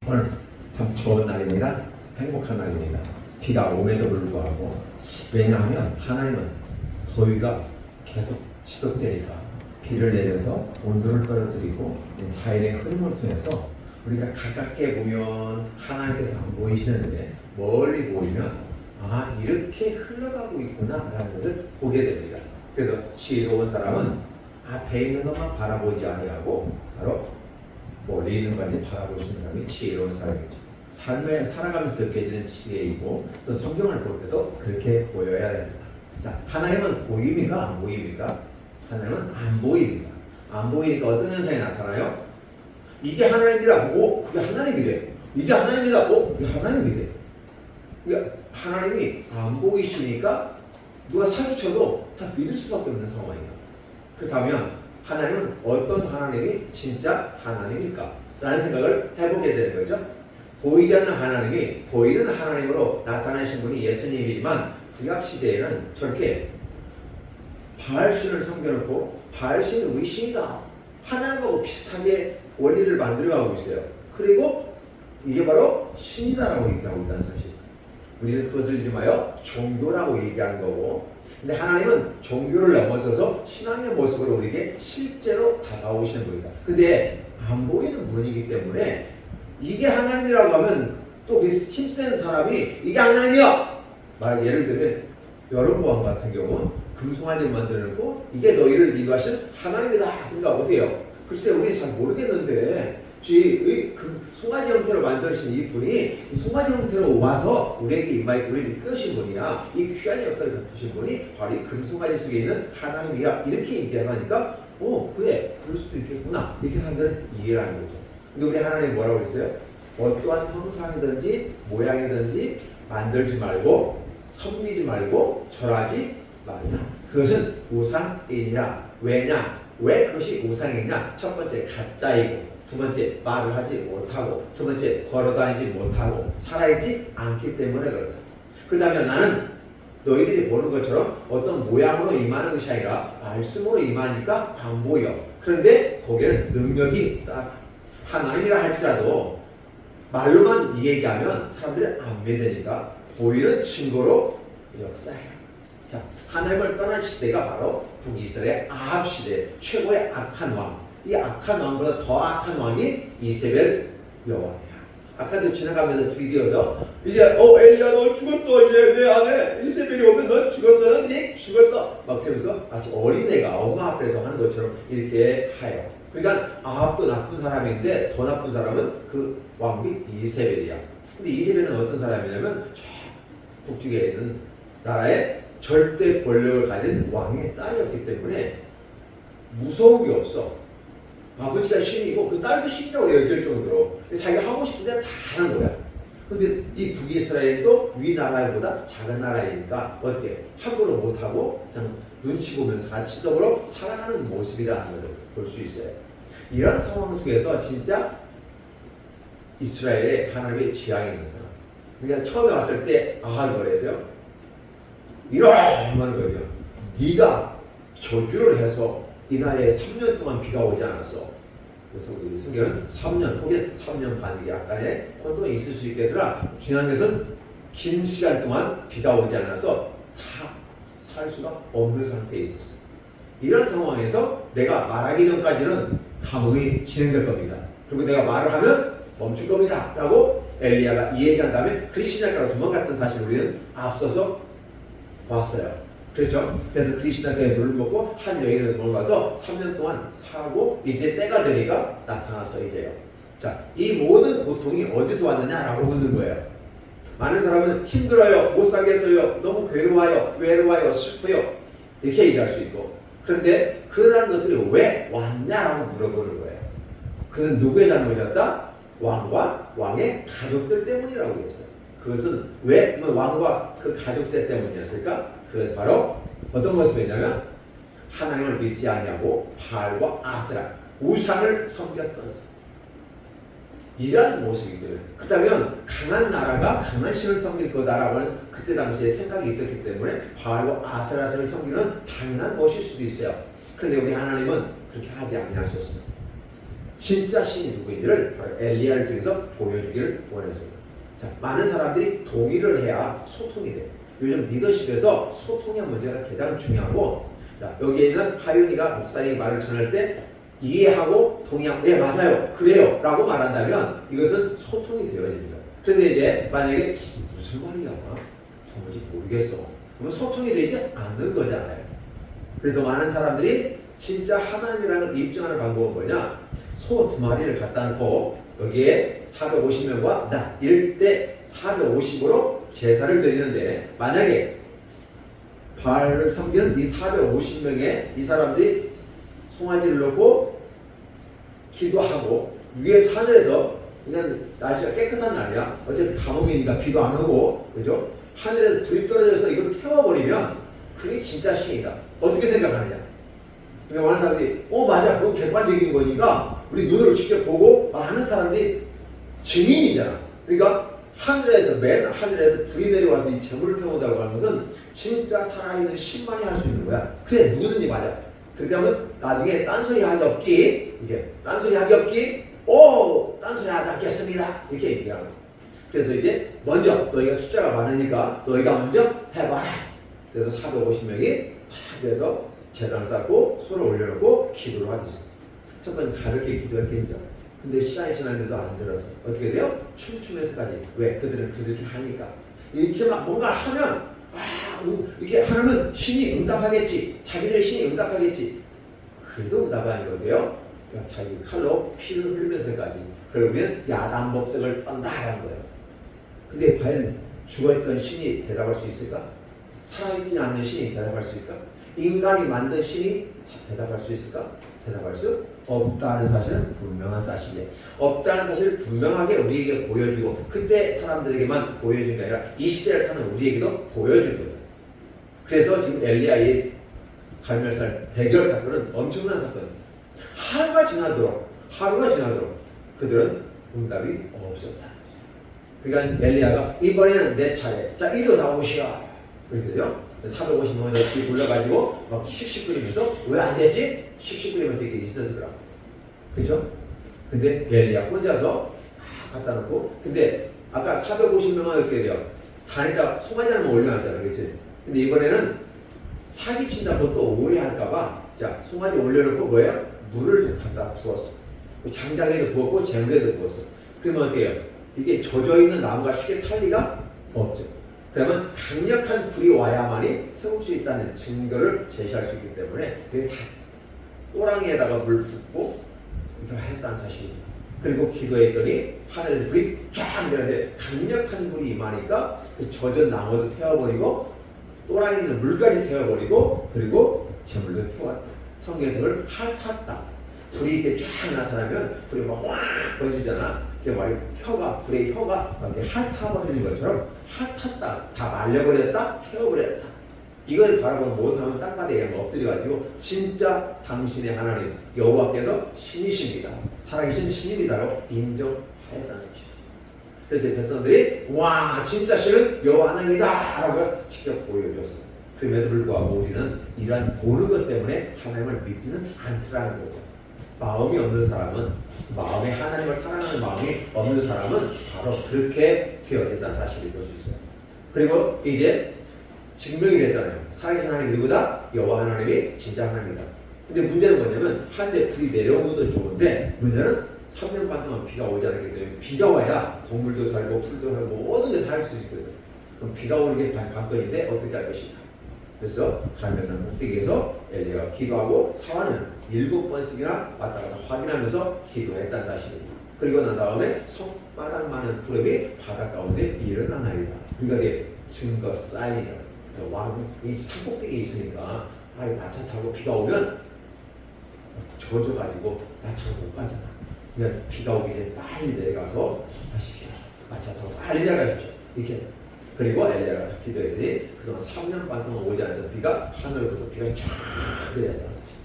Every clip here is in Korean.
오늘 참 좋은 날입니다. 행복한 날입니다. 비가 옴에도 불구하고, 왜냐하면 하나님은 더위가 계속 지속되니까 비를 내려서 온도를 떨어뜨리고 자연의 흐름을 통해서 우리가 가깝게 보면 하나님께서 안 보이시는데 멀리 보이면 이렇게 흘러가고 있구나 라는 것을 보게 됩니다. 그래서 지혜로운 사람은 앞에 있는 것만 바라보지 아니하고 바로 멀리 있는 것까지 바라볼 수 있는 사람이 지혜로운 사람이죠. 삶에 살아가면서 느껴지는 지혜이고 또 성경을 볼 때도 그렇게 보여야 됩니다. 자, 하나님은 보입니까? 안 보입니까? 하나님은 안 보입니다. 안 보이니까 어떤 현상이 나타나요? 이게 하나님이다. 그게 하나님이래. 이게 하나님이다. 그게 하나님이래. 그러니까 하나님이 안 보이시니까 누가 사기쳐도 다 믿을 수밖에 없는 상황이에요. 그렇다면 하나님은 어떤 하나님이 진짜 하나님일까? 라는 생각을 해보게 되는 거죠. 보이지 않는 하나님이 보이는 하나님으로 나타나신 분이 예수님이지만 구약시대에는 저렇게 바알신을 섬겨놓고 바알신은 우리 신이다. 하나님하고 비슷하게 원리를 만들어가고 있어요. 그리고 이게 바로 신이다라고 얘기하고 있다는 사실. 우리는 그것을 이름하여 종교라고 얘기하는 거고, 근데 하나님은 종교를 넘어서서 신앙의 모습으로 우리에게 실제로 다가오시는 분이다. 근데 안 보이는 분이기 때문에 이게 하나님이라고 하면 또 그 힘센 사람이 이게 하나님이야! 예를 들면 여론보암 같은 경우 금송아지를 만들어놓고 이게 너희를 인도하신 하나님이다. 그러니까 어때요? 글쎄 우리 잘 모르겠는데 이 송아지 형태로 만드신 이 분이 송아지 형태로 와서 우리에게 우리를 이끄신 분이야. 이 귀한 역사를 베푸신 분이 바로 이 금송아지 속에 있는 하나님이야. 이렇게 얘기하니까 그래 그럴 수도 있겠구나. 이렇게 사람들은 이해를 하는 거죠. 근데 우리 하나님 뭐라고 했어요? 어떠한 형상이든지 모양이든지 만들지 말고 섬기지 말고 절하지 말라. 그것은 우상이니라. 왜냐? 왜 그것이 우상이냐? 첫 번째 가짜이고, 두 번째 말을 하지 못하고, 두 번째 걸어다니지 못하고 살아있지 않기 때문에 그렇다. 그렇다면 나는 너희들이 보는 것처럼 어떤 모양으로 임하는 것이 아니라 말씀으로 임하니까 안 보여. 그런데 거기에는 능력이 있다. 하나님이라 할지라도 말로만 얘기하면 사람들이 안 믿으니까 보이는 증거로 역사해요. 자, 하나님을 떠난 시대가 바로 북이스라엘 아합 시대 최고의 악한 왕. 이 악한 왕보다 더 악한 왕이 이세벨 여왕이야. 아까도 지나가면서 비디오에서 이제 엘리야 너 죽었어. 이제 내 안에 이세벨이 오면 너 죽었어. 네 죽었어. 막 그러면서 마치 어린애가 엄마 앞에서 하는 것처럼 이렇게 해요. 그러니까 아합도 나쁜 사람인데 더 나쁜 사람은 그 왕비 이세벨이야. 근데 이세벨은 어떤 사람이냐면 저 북쪽에 있는 나라의 절대 권력을 가진 왕의 딸이었기 때문에 무서운 게 없어. 아버지가 신이고 그 딸도 신이라고 여길 정도로 자기가 하고 싶은 데는 다 하는 거야. 근데 이 북이스라엘도 위나라보다 작은 나라이니까 어때? 함부로 못하고 그냥 눈치 보면서 가치적으로 살아가는 모습이라는 걸 볼 수 있어요. 이런 상황 속에서 진짜 이스라엘의 하나님의 지향이 있는 거야. 그러니까 처음에 왔을 때 이거래서요. 이러면 거죠. 네가 저주를 해서 이 나라에 3년 동안 비가 오지 않았어. 그래서 우리 성경은 3년 혹은 3년 반 약간의 혼돈이 있을 수 있겠으나 중요한 것은 긴 시간 동안 비가 오지 않아서 다 살 수가 없는 상태에 있었어요. 이런 상황에서 내가 말하기 전까지는 감옥이 진행될 겁니다. 그리고 내가 말을 하면 멈출 겁니다. 라고 엘리야가 이 얘기한 다음에 그리스도인가로 도망갔던 사실 우리는 앞서서 봤어요. 그렇죠? 그래서 그리스도인가에 물을 먹고 한 여인을 돌아가서 3년 동안 살고 이제 때가 되니까 나타나서 이래요. 자, 이 모든 고통이 어디서 왔느냐라고 묻는 거예요. 많은 사람은 힘들어요, 못 살겠어요, 너무 괴로워요, 외로워요, 슬퍼요 이렇게 얘기할 수 있고, 그런데 그러한 것들이 왜 왔냐라고 물어보는 거예요. 그는 누구의 잘못이었다? 왕과 왕의 가족들 때문이라고 했어요. 그것은 왜 왕과 그 가족들 때문이었을까? 그것은 바로 어떤 모습이냐면 하나님을 믿지 아니하고 바알과 아세라 우상을 섬겼던 사람. 이런 모습이거든요. 그렇다면 강한 나라가 강한 신을 섬길 거다라고 하는 그때 당시에 생각이 있었기 때문에 바알과 아세라신을 섬기는 당연한 것일 수도 있어요. 그런데 우리 하나님은 그렇게 하지 아니하셨습니다. 진짜 신이 누구인지를 바로 엘리야를 통해서 보여주기를 원했습니다. 자, 많은 사람들이 동의를 해야 소통이 돼요. 요즘 리더십에서 소통의 문제가 가장 중요하고, 자, 여기에 있는 하윤이가 목사님이 말을 전할 때 이해하고 동의하고 네 맞아요 그래요 라고 말한다면 이것은 소통이 되어집니다. 근데 이제 만약에 무슨 말이야 도무지 모르겠어 그러면 소통이 되지 않는 거잖아요. 그래서 많은 사람들이 진짜 하나님이라는 걸 입증하는 방법은 뭐냐, 소 2마리를 갖다 놓고 여기에 450명과 나 1대 450으로 제사를 드리는데, 만약에 바알을 섬기는 이 450명의 이 사람들이 송아지를 넣고 기도하고 위에 하늘에서 그냥 날씨가 깨끗한 날이야. 어차피 가뭄이니까 비도 안 오고 그죠? 하늘에서 불이 떨어져서 이걸 태워버리면 그게 진짜 신이다. 어떻게 생각하느냐? 그러니까 많은 사람들이 맞아 그거 객관적인 거니까 우리 눈으로 직접 보고 많은 사람들이 증인이잖아. 그러니까 하늘에서 맨 하늘에서 불이 내려와서 이 재물을 태운다고 하는 것은 진짜 살아있는 신만이 할 수 있는 거야. 그래 누구든지 맞아. 그렇게 하면 나중에 딴소리 하기 없기, 이게 딴소리 하기 없기, 딴소리 하지 않겠습니다 이렇게 얘기하는 거야. 그래서 이제 먼저 너희가 숫자가 많으니까 너희가 먼저 해봐라. 그래서 450명이 그래서 제단을 쌓고 소를 올려놓고 기도를 하기 시작. 첫 번째 가볍게 기도할 게 인정. 근데 시간이 지났는데도 안 들었어. 어떻게 돼요? 춤추면서까지. 왜? 그들은 그들이 하니까. 이렇게 막 뭔가 하면 이렇게 하면 신이 응답하겠지. 자기들의 신이 응답하겠지. 그래도 응답이 아닌 건데요. 자기 칼로 피를 흘리면서까지. 그러면 야단법석을 떤다라는 거예요. 근데 과연 죽어있던 신이 대답할 수 있을까? 살아있지 않는 신이 대답할 수 있을까? 인간이 만든 신이 대답할 수 있을까? 대답할 수 없다는 사실은 분명한 사실이에요. 없다는 사실을 분명하게 우리에게 보여주고, 그때 사람들에게만 보여준 게 아니라 이 시대를 사는 우리에게도 보여준 거예요. 그래서 지금 엘리야의 갈멜살 대결 사건은 엄청난 사건이었어요. 하루가 지나도록 그들은 응답이 없었다. 그러니까 엘리야가 이번에는 내 차례. 자, 이리 나오시오. 그렇게 되죠. 450명을 불러가지고 막 씩씩거리면서 왜 안 됐지? 씩씩거리면서 이렇게 있었더라고. 그렇죠? 근데 엘리야 혼자서 갖다 놓고, 근데 아까 450명은 어떻게 돼요? 다니다 송아지 하나만 올려놨잖아, 그렇지? 근데 이번에는 사기친다고 또 오해할까봐 자 송아지 올려놓고 뭐예요? 물을 갖다 부었어. 장작에도 부었고 재물에도 부었어. 그러면 어때요? 이게 젖어있는 나무가 쉽게 탈 리가 없죠. 그러면 강력한 불이 와야만이 태울 수 있다는 증거를 제시할 수 있기 때문에 그게 다 또랑이에다가 물 붓고 이렇게 했다는 사실입니다. 그리고 기도했더니 하늘에서 불이 쫙 내려는데 강력한 불이 임하니까 그 젖은 나무도 태워버리고 또랑이 있는 물까지 태워버리고 그리고 재물도 태웠다. 성경에서를 핥았다. 불이 이렇게 쫙 나타나면 불이 막 확 번지잖아. 그게 말이 불의 혀가 막 이렇게 핥아버리는 것처럼 핥았다. 다 말려버렸다. 태워버렸다. 이걸 바라보는 모든 사람은 땅바닥에 엎드려가지고 진짜 당신의 하나님 여호와께서 신이십니다. 살아계신 신입니다라고 인정하였다는 것입니다. 그래서 백성들이 와 진짜 신은 여호와 하나님이다 라고 직접 보여줬습니다. 그럼에도 불구하고 우리는 이러한 보는 것 때문에 하나님을 믿지는 않더라는 거죠. 마음이 없는 사람은, 마음에 하나님을 사랑하는 마음이 없는 사람은 바로 그렇게 되어진다는 사실을 볼 수 있어요. 그리고 이제 증명이 됐잖아요. 살아계신 하나님이 누구다? 여호와 하나님이 진짜 하나님이다. 근데 문제는 뭐냐면 한데 불이 내려온 것도 좋은데 문제는 3년 반 동안 비가 오지 않기 때문에 비가 와야 동물도 살고 풀도 살고 모든 게 살 수 있거든요. 그럼 비가 오는 게 관건인데 어떻게 할 것인가? 그래서 갈멜산 꼭대기에서 엘리야가 기도하고 사환을 7번씩이나 왔다 갔다 확인하면서 기도했다는 사실입니다. 그리고 난 다음에 손바닥만한 구름이 바다 가운데 일어나나이다. 그러니까 증거 사인이다. 왕이 산꼭대기에 있으니까 마차 타고 비가 오면 젖어가지고 마차가 못 가잖아. 그러면 비가 오기 전에 빨리 내려가서 하십시오. 마차 타고 빨리 내려가십시오. 이렇게. 그리고 엘리야가 기도했더니 그동안 3년 반 동안 오지 않던 비가 하늘부터 비가 쫙 내렸다는 사실.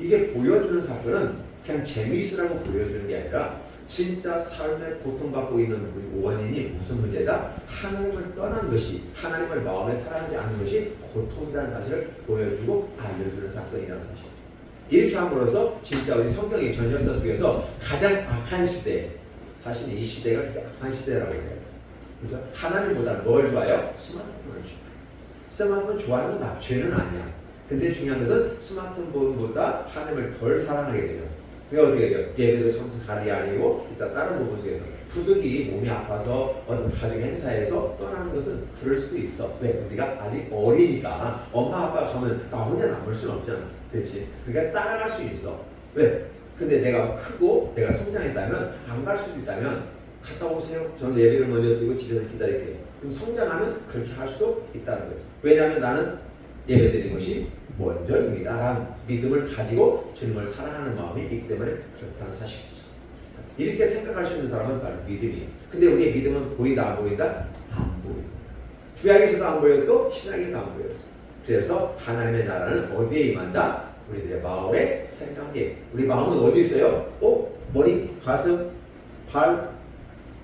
이게 보여주는 사건은 그냥 재미있으라고 보여주는 게 아니라 진짜 삶에 고통받고 있는 원인이 무슨 문제다? 하나님을 떠난 것이, 하나님을 마음에 사랑하지 않는 것이 고통이라는 사실을 보여주고 알려주는 사건이라는 사실. 이렇게 함으로써 진짜 우리 성경의 전 역사 속에서 가장 악한 시대, 사실 이 시대가 그렇게 악한 시대라고 해요. 그죠? 하나님보다 뭘 좋아해요? 스마트폰을 좋아해요. 스마트폰 좋아하는 건 죄는 아니야. 근데 중요한 것은 스마트폰보다 하나님을 덜 사랑하게 되면, 그게 어떻게 돼요? 예배도 참석하는 게 아니고 일단 다른 부분 속에서 부득이 몸이 아파서 어떤 가족 행사에서 떠나는 것은 그럴 수도 있어. 왜? 우리가 아직 어리니까 엄마 아빠 가면 나 혼자 남을 수는 없잖아. 그렇지? 그러니까 따라갈 수 있어. 왜? 근데 내가 크고 내가 성장했다면 안 갈 수도 있다면 갔다 오세요. 저는 예배를 먼저 드리고 집에서 기다릴게요. 그럼 성장하면 그렇게 할 수도 있다는 거예요. 왜냐하면 나는 예배 드리는 것이 먼저입니다 라는 믿음을 가지고 주님을 사랑하는 마음이 있기 때문에 그렇다는 사실이죠. 이렇게 생각할 수 있는 사람은 바로 믿음이에요. 근데 우리의 믿음은 보인다 안 보인다? 안 보여요. 구약에서도 안 보였고 신약에서도 안 보였어요. 그래서 하나님의 나라는 어디에 임한다? 우리들의 마음에 생각에. 우리 마음은 어디 있어요? 머리, 가슴, 발,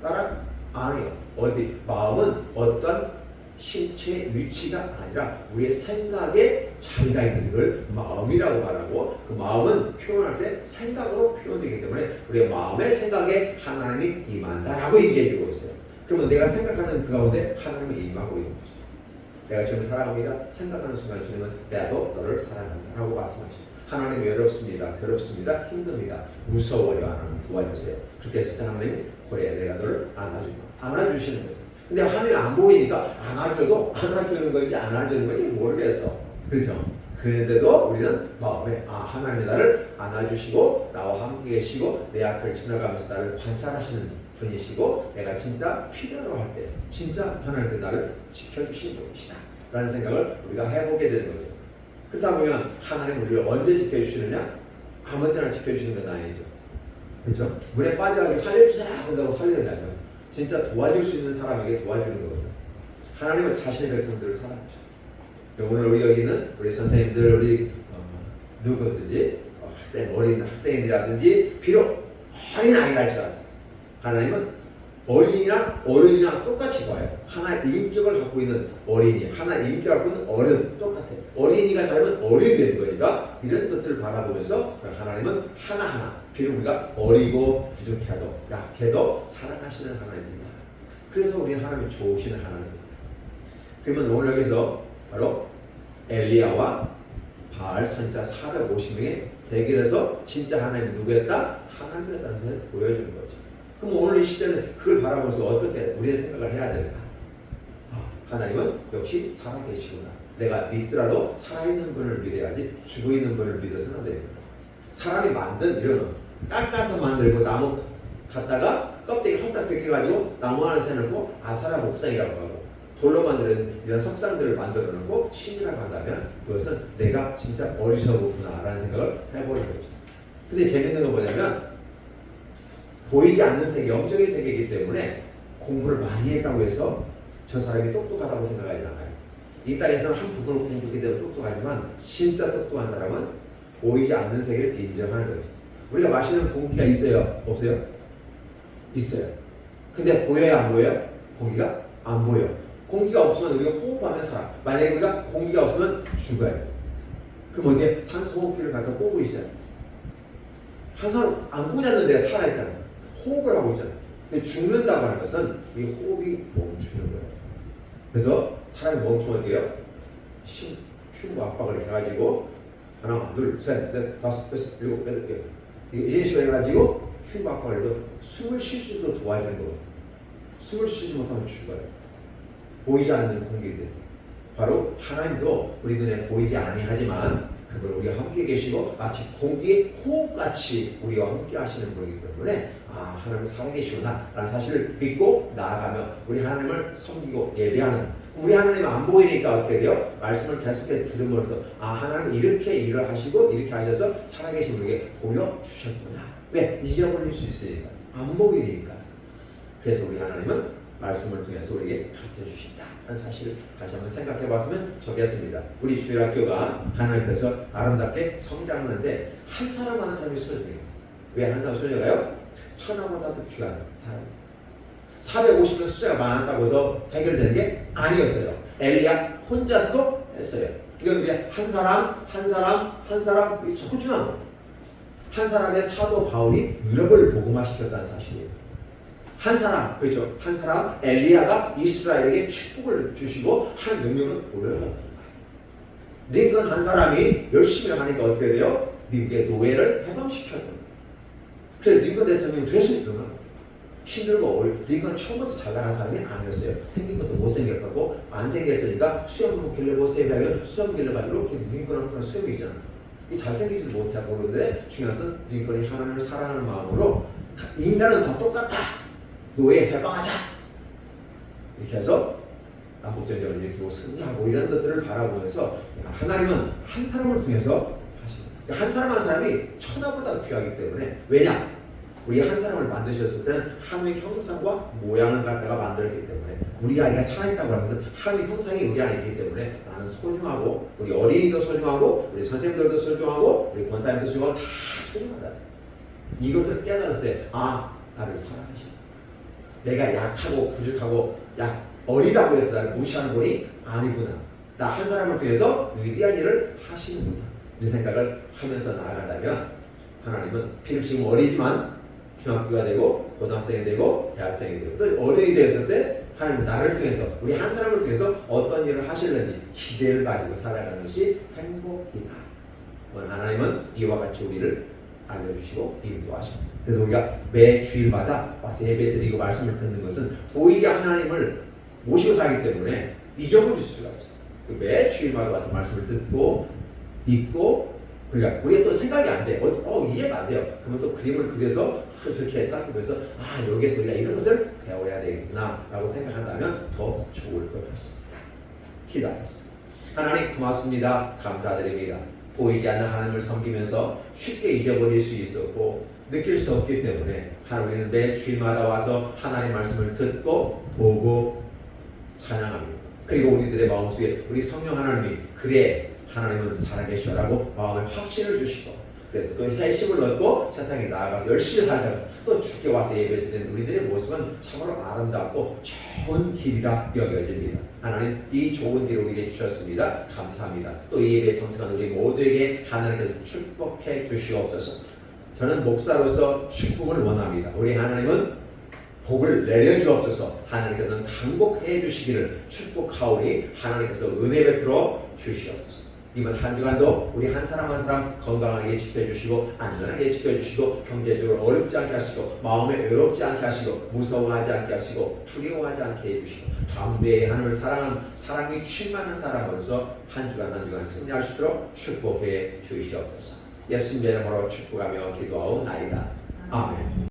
따라? 아니요. 어디? 마음은 어떤 신체 위치가 아니라 우리의 생각에 자리가 있는 걸 마음이라고 말하고, 그 마음은 표현할 때 생각으로 표현되기 때문에 우리의 마음의 생각에 하나님이 임한다라고 얘기해주고 있어요. 그러면 내가 생각하는 그 가운데 하나님이 임하고 있는 거죠. 내가 주님을 사랑합니다. 생각하는 순간 주님은 나도 너를 사랑한다라고 말씀하십니다. 하나님 외롭습니다. 괴롭습니다. 힘듭니다. 무서워요. 하나님 도와주세요. 그렇게 했을 때 하나님이 그래 내가 너를 안아주시는 거죠. 근데 하나님 안 보이니까 안아줘도 안아주는 건지 안아주는 건지 모르겠어. 그렇죠? 그런데도 우리는 마음에 하나님이 나를 안아주시고 나와 함께 계시고 내 앞을 지나가면서 나를 관찰하시는 분이시고 내가 진짜 필요로 할 때 진짜 하나님이 나를 지켜주시는 분이시다 라는 생각을 우리가 해보게 되는 거죠. 그렇다 보면 하나님 우리를 언제 지켜주시느냐? 아무 때나 지켜주시는 건 아니죠. 그렇죠? 물에 빠져가지고 살려주세요 한다고 살려내면 진짜 도와줄 수 있는 사람에게 도와주는 거거든요. 하나님은 자신의 백성들을 사랑하셔. 오늘 우리 여기는 우리 선생님들, 우리 누구든지 어린 학생이라든지 비록 어린 아이랄지라도 하나님은 어린이랑 어른이랑 똑같이 봐요. 하나의 인격을 갖고 있는 어린이, 하나의 인격을 갖고 있는 어른 똑같아. 어린이가 잘하면 어른이 되는 거니까 이런 것들을 바라보면서 하나님은 하나하나 비록 우리가 어리고 부족해도 약해도 사랑하시는 하나님입니다. 그래서 우리 하나님이 좋으시는 하나님입니다. 그러면 오늘 여기서 바로 엘리야와 바알 선지자 450명의 대결에서 진짜 하나님이 누구였다? 하나님이었다는 것을 보여주는 거죠. 그럼 오늘 이 시대는 그걸 바라보면서 어떻게 우리의 생각을 해야 될까? 하나님은 역시 살아계시구나. 내가 믿더라도 살아있는 분을 믿어야지 죽어있는 분을 믿어서는 안 됩니다. 사람이 만든 이런 깎아서 만들고 나무 갖다가 껍데기 한딱 벗겨가지고 나무 하나 세놓고 아사라 목상이라고 하고 돌로 만드는 이런 석상들을 만들어 놓고 신이라고 한다면 그것은 내가 진짜 어리석었구나 라는 생각을 해보는 거죠. 근데 재밌는 건 뭐냐면 보이지 않는 세계, 영적인 세계이기 때문에 공부를 많이 했다고 해서 저 사람이 똑똑하다고 생각하지 않아요. 이 땅에서는 한 부분을 공부하게 되면 똑똑하지만 진짜 똑똑한 사람은 보이지 않는 세계를 인정하는 거죠. 우리가 마시는 공기가 있어요? 없어요? 있어요. 근데 보여요? 안 보여요? 공기가 안 보여. 공기가 없으면 우리가 호흡하며 살아. 만약에 우리가 공기가 없으면 죽어요. 그럼 어디에 산소호흡기를 갖다 꽂고 있어요. 항상 안 꽂았는데 살아있잖아요. 호흡을 하고 있잖아요. 근데 죽는다고 하는 것은 이 호흡이 멈추는 거예요. 그래서 사람이 멈추면 어떻게 해요? 흉과 압박을 해가지고 하나, 둘, 셋, 넷, 다섯, 여섯, 일곱, 여덟 개 이런 식으로 해가지고 흉과 압박을 해서 숨을 쉴 수도 도와주는 거예요. 숨을 쉬지 못하면 죽어요. 보이지 않는 공기들. 바로 하나님도 우리 눈에 보이지 아니하지만 그걸 우리와 함께 계시고 마치 공기의 호흡같이 우리와 함께 하시는 분이기 때문에 하나님 살아계시구나 라는 사실을 믿고 나아가며 우리 하나님을 섬기고 예배하는 우리 하나님 안 보이니까 어떻게 돼요? 말씀을 계속해 들음으로써 하나님은 이렇게 일을 하시고 이렇게 하셔서 살아계신 우리에게 보여주셨구나. 왜? 잊어버릴 수 있으니까 안 보이니까. 그래서 우리 하나님은 말씀을 통해서 우리에게 가르쳐 주신다 하는 사실을 다시 한번 생각해 봤으면 좋겠습니다. 우리 주일학교가 하나님께서 아름답게 성장하는데 한 사람 한 사람이 소중해요. 왜 한 사람 소중해요? 천하보다도 귀한 사람. 450명 숫자가 많았다고 해서 해결되는 게 아니었어요. 엘리야 혼자서도 했어요. 이건 이제 한 사람 이 소중한 거. 한 사람의 사도 바울이 유럽을 복음화시켰다는 사실이에요. 한 사람, 그렇죠? 한 사람 엘리야가 이스라엘에게 축복을 주시고 한 능력을 보여줬다. 링컨 한 사람이 열심히 하니까 어떻게 돼요? 미국의 노예를 해방시켰다. 그래서 링컨 대통령이 그래서 유명한 힘들고 링컨 처음부터 잘 나간 사람이 아니었어요. 생긴 것도 못생겼고 안 생겼으니까 수염으로 길러보세요 하면 수염 길러가지고 이렇게 링컨은 항상 수염이잖아. 이 잘생기지도 못하고 그러는데 중요한 것은 링컨이 하나님을 사랑하는 마음으로 인간은 다 똑같다. 노예 해방하자. 이렇게 해서 남북전쟁을 일으키고 승리하고 이런 것들을 바라보면서 하나님은 한 사람을 통해서 하십니다. 한 사람 한 사람이 천하보다 귀하기 때문에 왜냐? 우리 한 사람을 만드셨을 때는 하나님의 형상과 모양을 갖다가 만들었기 때문에 우리 아이가 살아있다고 하면서 하나님의 형상이 우리 안에 있기 때문에 나는 소중하고 우리 어린이도 소중하고 우리 선생님들도 소중하고 우리 권사님도 소중하고 다 소중하다. 이것을 깨달았을 때 나를 사랑하시고 내가 약하고 부족하고 어리다고 해서 나를 무시하는 분이 아니구나. 나 한 사람을 통해서 위대한 일을 하시는구나. 이 생각을 하면서 나아간다면 하나님은 비록 지금 어리지만 중학교가 되고 고등학생이 되고 대학생이 되고 또 어른이 되었을 때 하나님 나를 통해서 우리 한 사람을 통해서 어떤 일을 하실는지 기대를 가지고 살아가는 것이 행복이다. 하나님은 이와 같이 우리를 알려주시고 인도하십니다. 그래서 우리가 매 주일마다 와서 예배드리고 말씀을 듣는 것은 오히려 하나님을 모시고 살기 때문에 잊어버릴 수가 있어요. 매 주일마다 와서 말씀을 듣고 읽고 그러니까 우리가 또 생각이 안 돼. 이해가 안 돼요. 그러면 또 그림을 그려서 저렇게 살펴보면서 여기서 우리가 이런 것을 배워야 되겠구나 라고 생각한다면 더 좋을 것 같습니다. 기도하겠습니다. 하나님 고맙습니다. 감사드립니다. 보이지 않는 하나님을 섬기면서 쉽게 잊어버릴 수 있었고 느낄 수 없기 때문에 하나님은 매 주일마다 와서 하나님의 말씀을 듣고 보고 찬양합니다. 그리고 우리들의 마음속에 우리 성령 하나님이 그래 하나님은 살아계시라고 마음에 확신을 주시고 그래서 또 회심을 얻고 세상에 나아가서 열심히 살다가 또 주께 와서 예배드리는 우리들의 모습은 참으로 아름답고 좋은 길이라 여겨집니다. 하나님 이 좋은 길을 우리에게 주셨습니다. 감사합니다. 또 이 예배에 참석한 우리 모두에게 하나님께서 축복해 주시옵소서. 저는 목사로서 축복을 원합니다. 우리 하나님은 복을 내려주옵소서. 하나님께서는 강복해 주시기를 축복하오니 하나님께서 은혜 베풀어 주시옵소서. 이번 한 주간도 우리 한 사람 한 사람 건강하게 지켜주시고 안전하게 지켜주시고 경제적으로 어렵지 않게 하시고 마음에 외롭지 않게 하시고 무서워하지 않게 하시고 두려워하지 않게 해주시고 담대히 하나님을 사랑하는 사랑이 충만한 사람으로서 한 주간 승리할 수 있도록 축복해 주시옵소서. 예수님의 이름으로 축복하며 기도하옵나이다. 아멘.